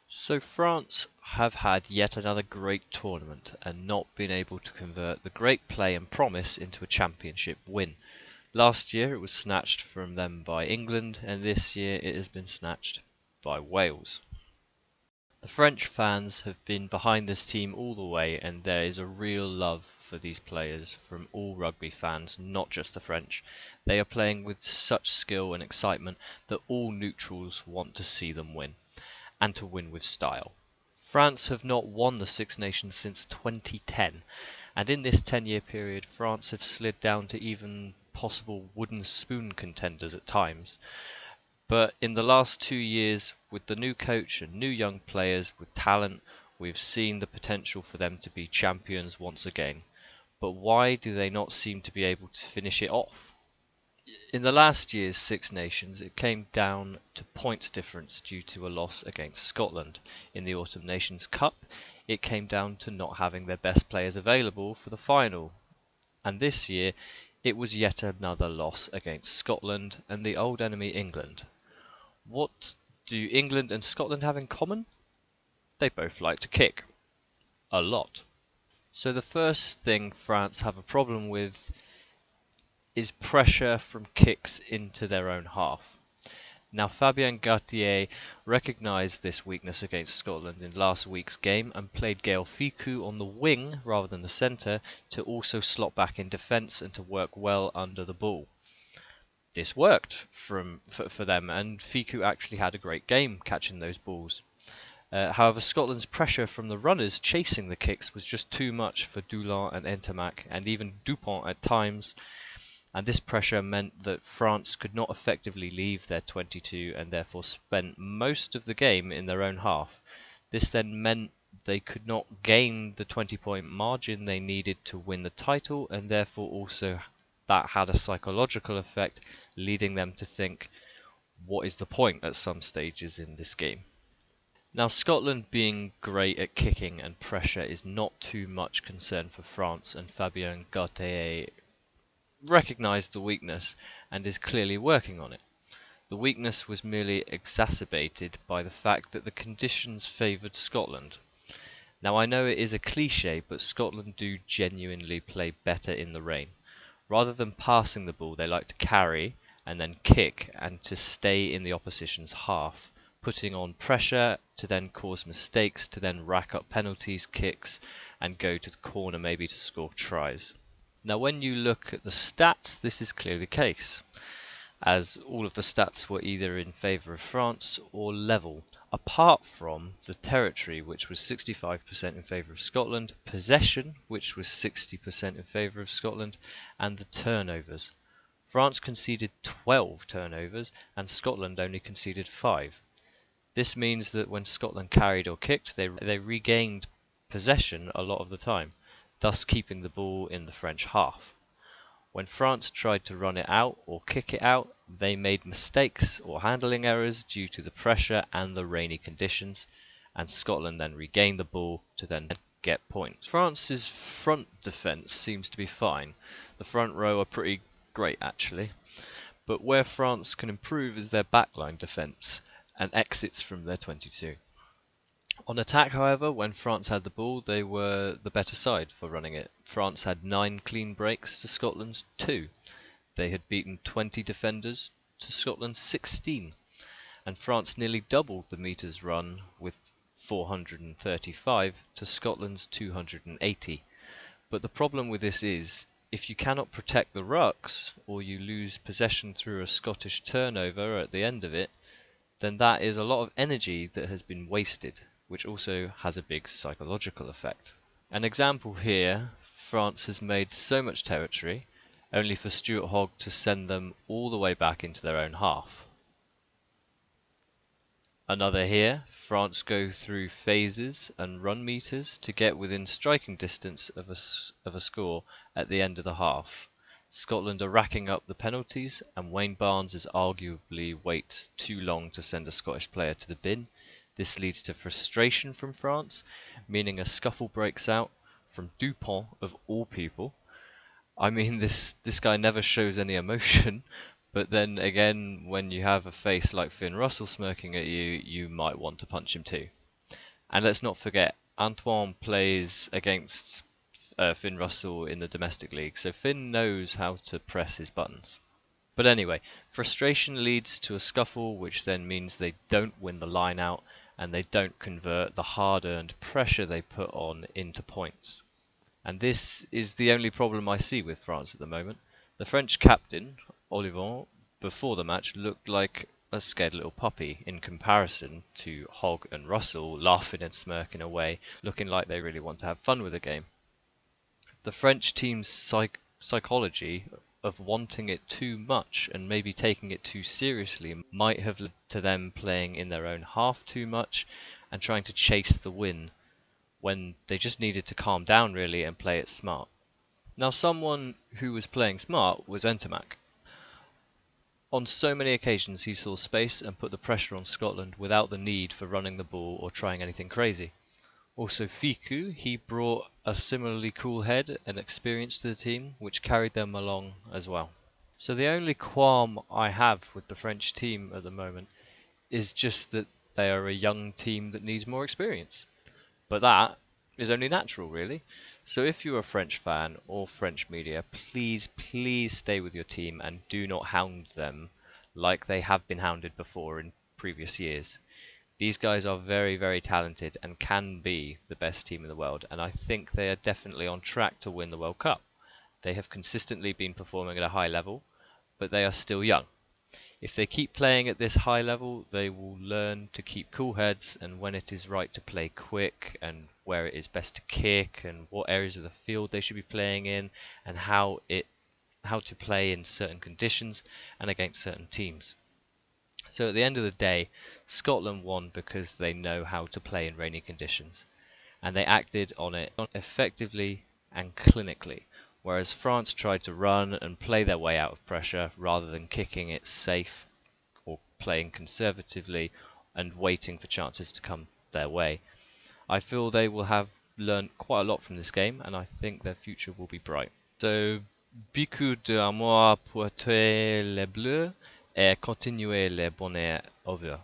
So France have had yet another great tournament and not been able to convert the great play and promise into a championship win. Last year it was snatched from them by England, and this year it has been snatched by Wales. The French fans have been behind this team all the way, and there is a real love for these players from all rugby fans, not just the French. They are playing with such skill and excitement that all neutrals want to see them win, and to win with style. France have not won the Six Nations since 2010, and in this 10-year period France have slid down to even possible wooden spoon contenders at times. But in the last 2 years, with the new coach and new young players with talent, we've seen the potential for them to be champions once again. But why do they not seem to be able to finish it off? In the last year's Six Nations, it came down to points difference due to a loss against Scotland. In the Autumn Nations Cup, it came down to not having their best players available for the final. And this year, it was yet another loss against Scotland and the old enemy England. What do England and Scotland have in common? They both like to kick. A lot. So the first thing France have a problem with is pressure from kicks into their own half. Now Fabien Galthié recognised this weakness against Scotland in last week's game and played Gaël Fickou on the wing rather than the centre to also slot back in defence and to work well under the ball. This worked for them, and Fickou actually had a great game catching those balls. However, Scotland's pressure from the runners chasing the kicks was just too much for Dulin and Ntamack, and even Dupont at times, and this pressure meant that France could not effectively leave their 22 and therefore spent most of the game in their own half. This then meant they could not gain the 20-point margin they needed to win the title, and therefore also that had a psychological effect, leading them to think, what is the point at some stages in this game? Now, Scotland being great at kicking and pressure is not too much concern for France, and Fabien Galthié recognised the weakness and is clearly working on it. The weakness was merely exacerbated by the fact that the conditions favoured Scotland. Now, I know it is a cliche, but Scotland do genuinely play better in the rain. Rather than passing the ball, they like to carry and then kick and to stay in the opposition's half, putting on pressure to then cause mistakes, to then rack up penalties, kicks, and go to the corner maybe to score tries. Now, when you look at the stats, this is clearly the case, as all of the stats were either in favour of France or level, apart from the territory, which was 65% in favour of Scotland, possession, which was 60% in favour of Scotland, and the turnovers. France conceded 12 turnovers, and Scotland only conceded 5. This means that when Scotland carried or kicked, they regained possession a lot of the time, thus keeping the ball in the French half. When France tried to run it out or kick it out, they made mistakes or handling errors due to the pressure and the rainy conditions, and Scotland then regained the ball to then get points. France's front defence seems to be fine. The front row are pretty great actually, but where France can improve is their backline defence and exits from their 22. On attack, however, when France had the ball, they were the better side for running it. France had 9 clean breaks to Scotland's 2. They had beaten 20 defenders to Scotland's 16. And France nearly doubled the metres run with 435 to Scotland's 280. But the problem with this is, if you cannot protect the rucks, or you lose possession through a Scottish turnover at the end of it, then that is a lot of energy that has been wasted, which also has a big psychological effect. An example here, France has made so much territory, only for Stuart Hogg to send them all the way back into their own half. Another here, France go through phases and run meters to get within striking distance of a score at the end of the half. Scotland are racking up the penalties, and Wayne Barnes is arguably waits too long to send a Scottish player to the bin. This leads to frustration from France, meaning a scuffle breaks out from Dupont of all people. I mean, this guy never shows any emotion, but then again, when you have a face like Finn Russell smirking at you, you might want to punch him too. And let's not forget, Antoine plays against Finn Russell in the domestic league, so Finn knows how to press his buttons. But anyway, frustration leads to a scuffle, which then means they don't win the line out and they don't convert the hard-earned pressure they put on into points. And this is the only problem I see with France at the moment. The French captain, Olivon, before the match looked like a scared little puppy in comparison to Hogg and Russell laughing and smirking away, looking like they really want to have fun with the game. The French team's psychology of wanting it too much and maybe taking it too seriously might have led to them playing in their own half too much and trying to chase the win when they just needed to calm down really and play it smart. Now someone who was playing smart was Ntamack. On so many occasions he saw space and put the pressure on Scotland without the need for running the ball or trying anything crazy. Also Fiku, he brought a similarly cool head and experience to the team, which carried them along as well. So the only qualm I have with the French team at the moment is just that they are a young team that needs more experience. But that is only natural, really. So if you're a French fan or French media, please stay with your team and do not hound them like they have been hounded before in previous years. These guys are very talented and can be the best team in the world, and I think they are definitely on track to win the World Cup. They have consistently been performing at a high level, but they are still young. If they keep playing at this high level, they will learn to keep cool heads, and when it is right to play quick, and where it is best to kick, and what areas of the field they should be playing in, and how to play in certain conditions and against certain teams. So at the end of the day, Scotland won because they know how to play in rainy conditions, and they acted on it effectively and clinically, whereas France tried to run and play their way out of pressure rather than kicking it safe or playing conservatively and waiting for chances to come their way. I feel they will have learned quite a lot from this game, and I think their future will be bright. So, beaucoup d'amour pour tuer les bleus et continuer les bonnets over.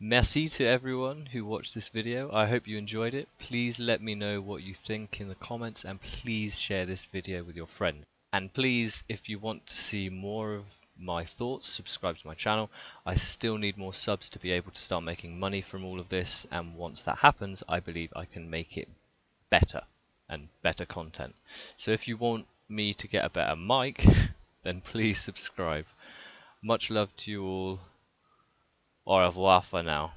Merci to everyone who watched this video. I hope you enjoyed it. Please let me know what you think in the comments, and please share this video with your friends. And please, if you want to see more of my thoughts, subscribe to my channel. I still need more subs to be able to start making money from all of this, and once that happens, I believe I can make it better and better content. So if you want me to get a better mic, then please subscribe. Much love to you all. Au revoir for now.